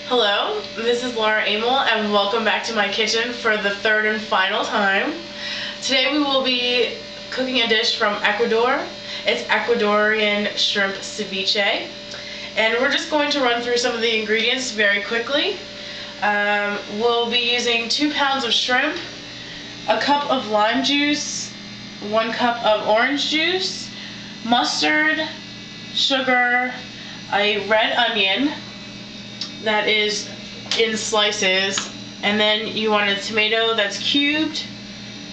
Hello, this is Laura Amel and welcome back to my kitchen for the third and final time. Today we will be cooking a dish from Ecuador. It's Ecuadorian shrimp ceviche. And we're just going to run through some of the ingredients very quickly. We'll be using 2 pounds of shrimp, a cup of lime juice, 1 cup of orange juice, mustard, sugar, a red onion that is in slices, and then you want a tomato that's cubed,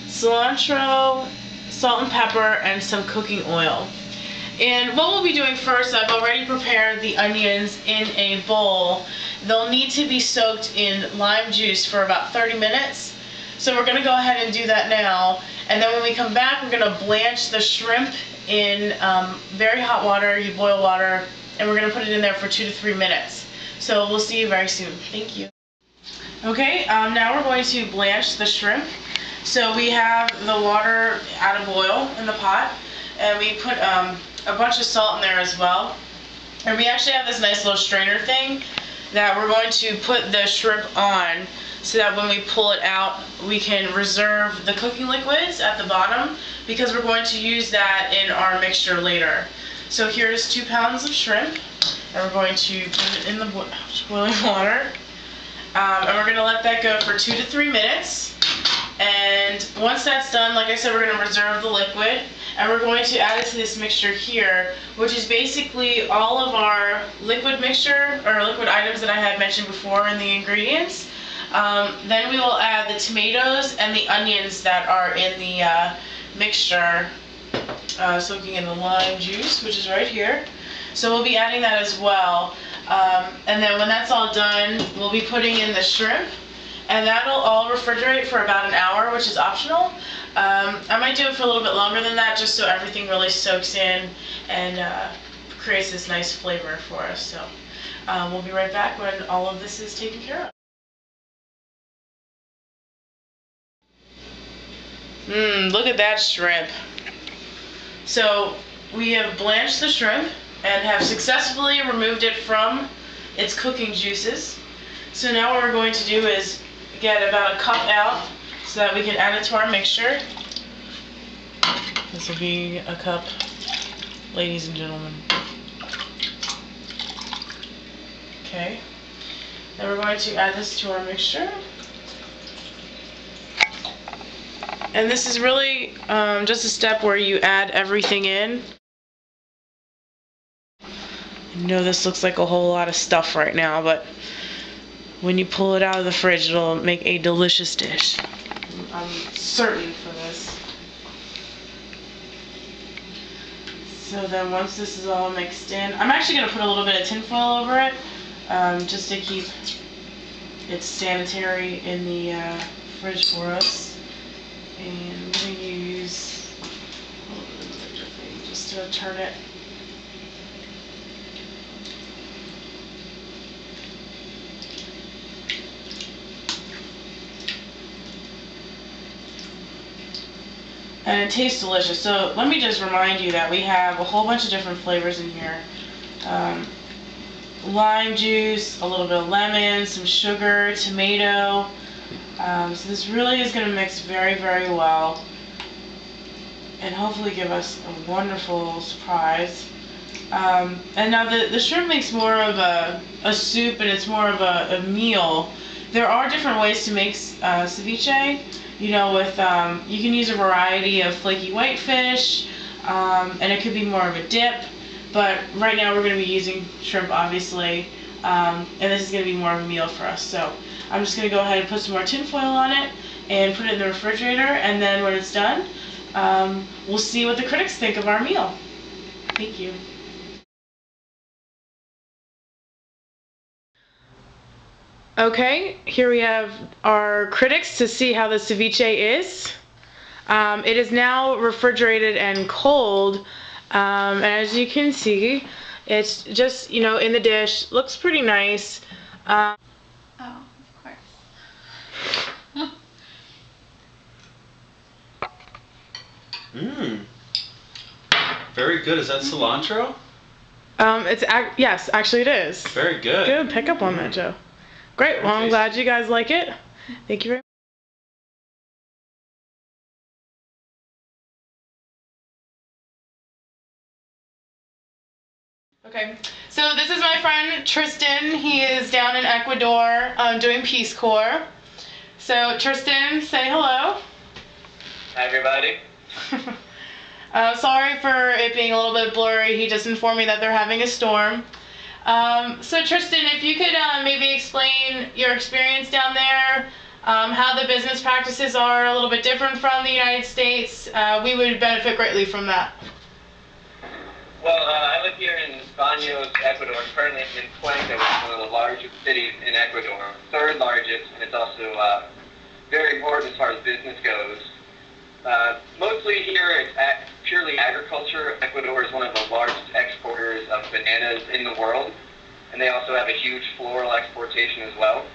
cilantro, salt and pepper, and some cooking oil. And what we'll be doing first, I've already prepared the onions in a bowl. They'll need to be soaked in lime juice for about 30 minutes. So we're going to go ahead and do that now. And then when we come back, we're going to blanch the shrimp in very hot water. You boil water, and we're going to put it in there for 2 to 3 minutes. So we'll see you very soon. Thank you. Okay, now we're going to blanch the shrimp. So we have the water at a boil in the pot, and we put a bunch of salt in there as well. And we actually have this nice little strainer thing that we're going to put the shrimp on so that when we pull it out, we can reserve the cooking liquids at the bottom, because we're going to use that in our mixture later. So here's 2 pounds of shrimp, and we're going to put it in the boiling water. And we're going to let that go for 2 to 3 minutes. And once that's done, like I said, we're going to reserve the liquid, and we're going to add it to this mixture here, which is basically all of our liquid mixture, or liquid items that I had mentioned before in the ingredients. Then we will add the tomatoes and the onions that are in the mixture, soaking in the lime juice, which is right here. So we'll be adding that as well. And then when that's all done, we'll be putting in the shrimp, and that'll all refrigerate for about an hour, which is optional. I might do it for a little bit longer than that, just so everything really soaks in and creates this nice flavor for us. So we'll be right back when all of this is taken care of. Look at that shrimp. So we have blanched the shrimp and have successfully removed it from its cooking juices. So now what we're going to do is get about a cup out so that we can add it to our mixture. This will be a cup, ladies and gentlemen. Okay. Then we're going to add this to our mixture. And this is really just a step where you add everything in. I know this looks like a whole lot of stuff right now, but when you pull it out of the fridge, it'll make a delicious dish. I'm certain for this. So then once this is all mixed in, I'm actually going to put a little bit of tinfoil over it, just to keep it sanitary in the fridge for us. And I'm going to use a little bit of the thing just to turn it. And it tastes delicious. So let me just remind you that we have a whole bunch of different flavors in here. Lime juice, a little bit of lemon, some sugar, tomato. So this really is going to mix very, very well, and hopefully give us a wonderful surprise. And now the shrimp makes more of a soup, and it's more of a meal. There are different ways to make ceviche. You know, with you can use a variety of flaky whitefish, and it could be more of a dip. But right now we're going to be using shrimp, obviously, and this is going to be more of a meal for us. So I'm just going to go ahead and put some more tin foil on it and put it in the refrigerator, and then when it's done, we'll see what the critics think of our meal. Thank you. Okay, here we have our critics to see how the ceviche is. It is now refrigerated and cold, and as you can see, it's just, you know, in the dish. Looks pretty nice. Oh, of course. Very good. Is that cilantro? Yes, actually it is. Very good. Good pickup on that, Joe. Great. Well, I'm glad you guys like it. Thank you very much. Okay, so this is my friend Tristan. He is down in Ecuador doing Peace Corp. So Tristan, say hello. Hi everybody. Sorry for it being a little bit blurry. He just informed me that they're having a storm. So Tristan, if you could maybe explain your experience down there, how the business practices are a little bit different from the United States, we would benefit greatly from that. Well, I live here in Baños, Ecuador. Currently I'm in Cuenca, which is one of the largest cities in Ecuador. Third largest, and it's also very important as far as business goes. Mostly here it's purely agriculture. Ecuador is one of the largest exporters of bananas in the world, and they also have a huge floral exportation as well.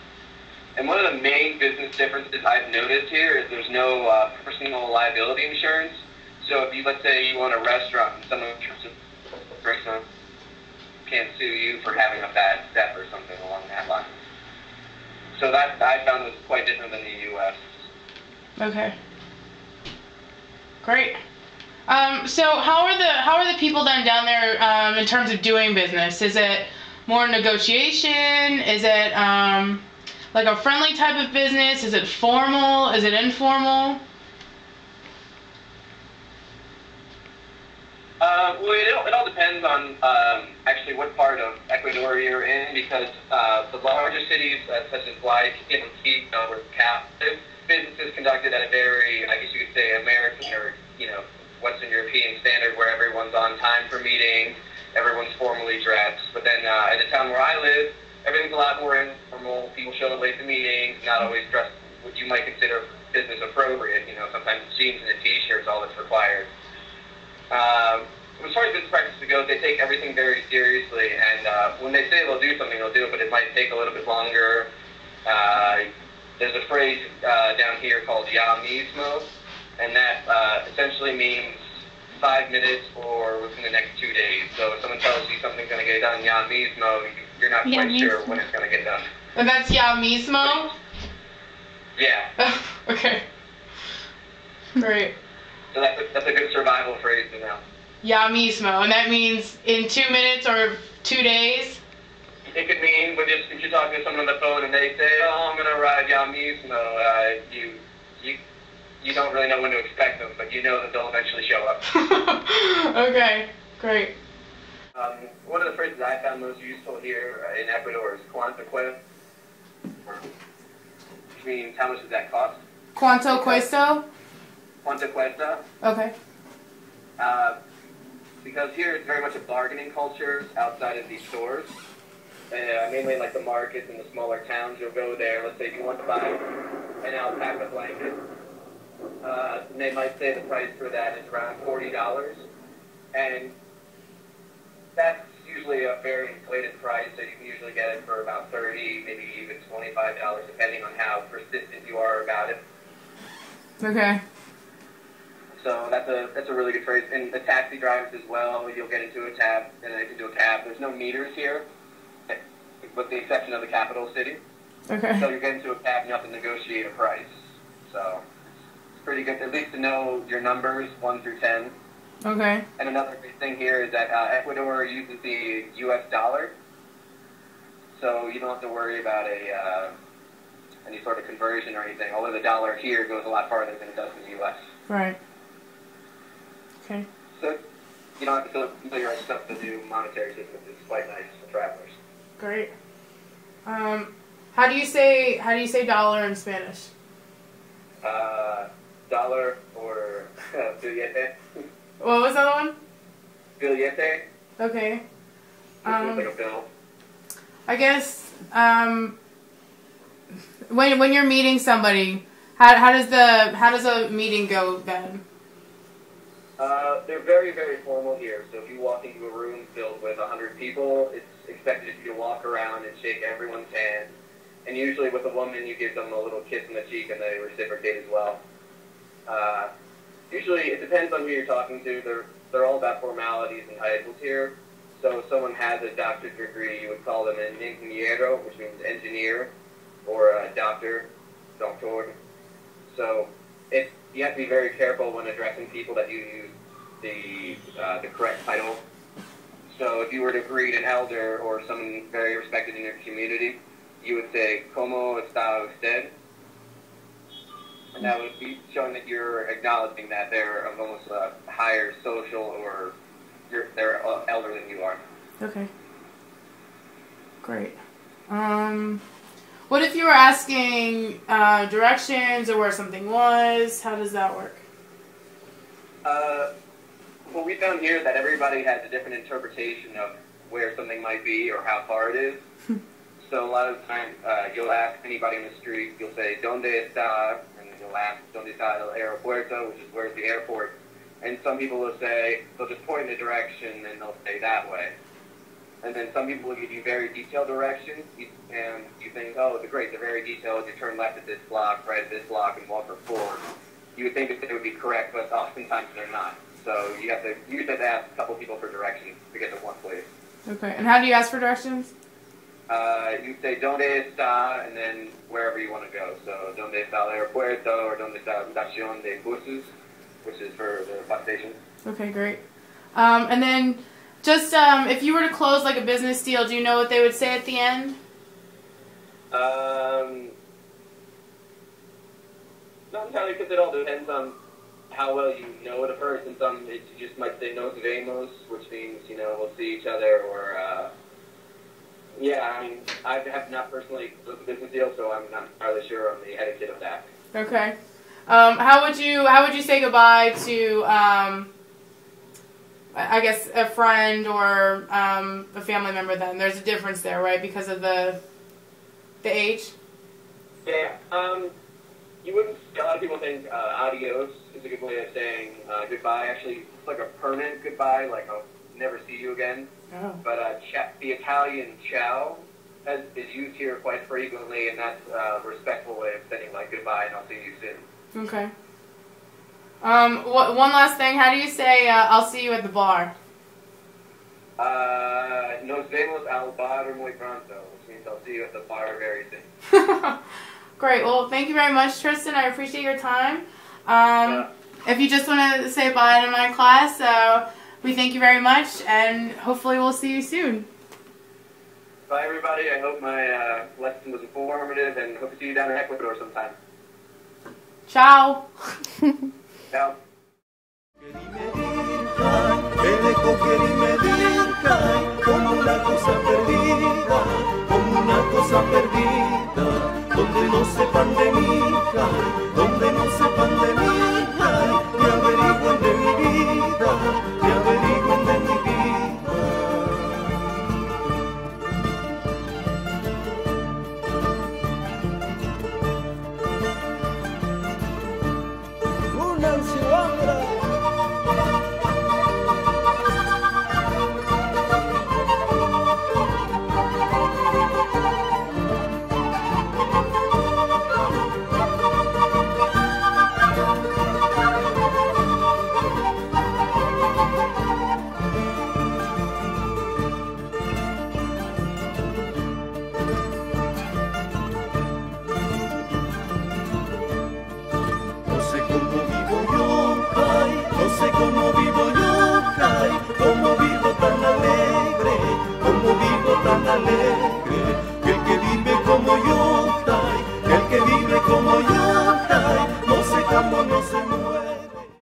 And one of the main business differences I've noticed here is there's no personal liability insurance. So if you, let's say you own a restaurant and someone can't sue you for having a bad step or something along that line. So that I found was quite different than the U.S. Okay. Great. So how are the people then down there in terms of doing business? Is it more negotiation? Is it like a friendly type of business? Is it formal? Is it informal? Well, it all depends on actually what part of Ecuador you're in, because the larger cities, such as Guayaquil and Quito, were captive. Business is conducted at a very, I guess you could say, American or Western European standard, where everyone's on time for meetings, everyone's formally dressed. But then in the town where I live, everything's a lot more informal. People show up late to meetings, not always dressed what you might consider business appropriate. Sometimes jeans and a t-shirt is all that's required. As far as business practices go, they take everything very seriously, and when they say they'll do something, they'll do it, but it might take a little bit longer. There's a phrase down here called ya mismo, and that essentially means 5 minutes or within the next 2 days. So if someone tells you something's going to get done ya mismo, you're not quite sure when it's going to get done. And that's ya mismo? Yeah. Okay. Great. So that's a good survival phrase to know. Ya mismo, and that means in 2 minutes or 2 days? It could mean if you're talking to someone on the phone and they say, "Oh, I'm going to arrive ya mismo," you don't really know when to expect them, but you know that they'll eventually show up. Okay, great. One of the phrases I found most useful here in Ecuador is "cuánto cuesta," which means how much does that cost? ¿Cuánto cuesta? ¿Cuánto cuesta? Okay. Because here it's very much a bargaining culture outside of these stores. Mainly like the markets and the smaller towns, you'll go there. Let's say if you want to buy an alpaca blanket, and they might say the price for that is around $40, and that's usually a very inflated price, so you can usually get it for about $30, maybe even $25, depending on how persistent you are about it. Okay. So that's a really good phrase. And the taxi drivers as well, you'll get into a cab. There's no meters here, with the exception of the capital city. Okay. So you get into a cab and you have to negotiate a price. So it's pretty good, at least to know your numbers, 1 through 10. Okay. And another big thing here is that Ecuador uses the U.S. dollar, so you don't have to worry about any sort of conversion or anything, although the dollar here goes a lot farther than it does in the U.S. Right. Okay. So you don't have to familiarize yourself with the new monetary system. It's quite nice for travelers. Great. How do you say dollar in Spanish? Dollar or billete. What was the other one? Billete. Okay. Like a bill. I guess when you're meeting somebody, how does a meeting go then? They're very, very formal here. So if you walk into a room filled with 100 people, it's expected if you walk around and shake everyone's hand. And usually with a woman, you give them a little kiss on the cheek and they reciprocate as well. Usually it depends on who you're talking to. They're all about formalities and titles here. So if someone has a doctorate degree, you would call them an ingeniero, which means engineer. or doctor. So you have to be very careful when addressing people that you use the correct title. So if you were to greet an elder or someone very respected in your community, you would say, ¿Cómo está usted? And that would be showing that you're acknowledging that they're of almost a higher social or they're elder than you are. Okay. Great. What if you were asking directions or where something was? How does that work? Well, we found here that everybody has a different interpretation of where something might be or how far it is. So a lot of times you'll ask anybody in the street, you'll say, ¿Dónde está? And then you'll ask, ¿Dónde está el aeropuerto? Which is, where's the airport? And some people will say, they'll just point in a direction and they'll say that way. And then some people will give you very detailed directions, and you think, oh, great, they're very detailed. You turn left at this block, right at this block, and walk forward. You would think that they would be correct, but oftentimes they're not. So you have to ask a couple people for directions to get to one place. Okay, and how do you ask for directions? You say, ¿Dónde está? And then wherever you want to go. So, ¿Dónde está el aeropuerto? Or ¿Dónde está la estación de buses? Which is for the bus station. Okay, great. And then, just if you were to close like a business deal, do you know what they would say at the end? Not entirely, because it all depends on how well you know a person. Some you just might say nos vemos, which means we'll see each other, or yeah. I mean, I have not personally closed a business deal, so I'm not entirely sure on the etiquette of that. Okay. How would you say goodbye to I guess a friend or a family member? Then there's a difference there, right? Because of the age. Yeah. You wouldn't. A lot of people think adios is a good way of saying goodbye. Actually, it's like a permanent goodbye, like I'll never see you again. Oh. But the Italian ciao is used here quite frequently, and that's a respectful way of saying like goodbye and I'll see you soon. Okay. One last thing. How do you say I'll see you at the bar? Nos vemos al bar muy pronto, which means I'll see you at the bar very soon. Great. Well, thank you very much, Tristan. I appreciate your time. If you just want to say bye to my class, we thank you very much, and hopefully we'll see you soon. Bye, everybody. I hope my lesson was informative, and hope to see you down in Ecuador sometime. Ciao. Ciao. Como una cosa perdida, donde no sepan de mí.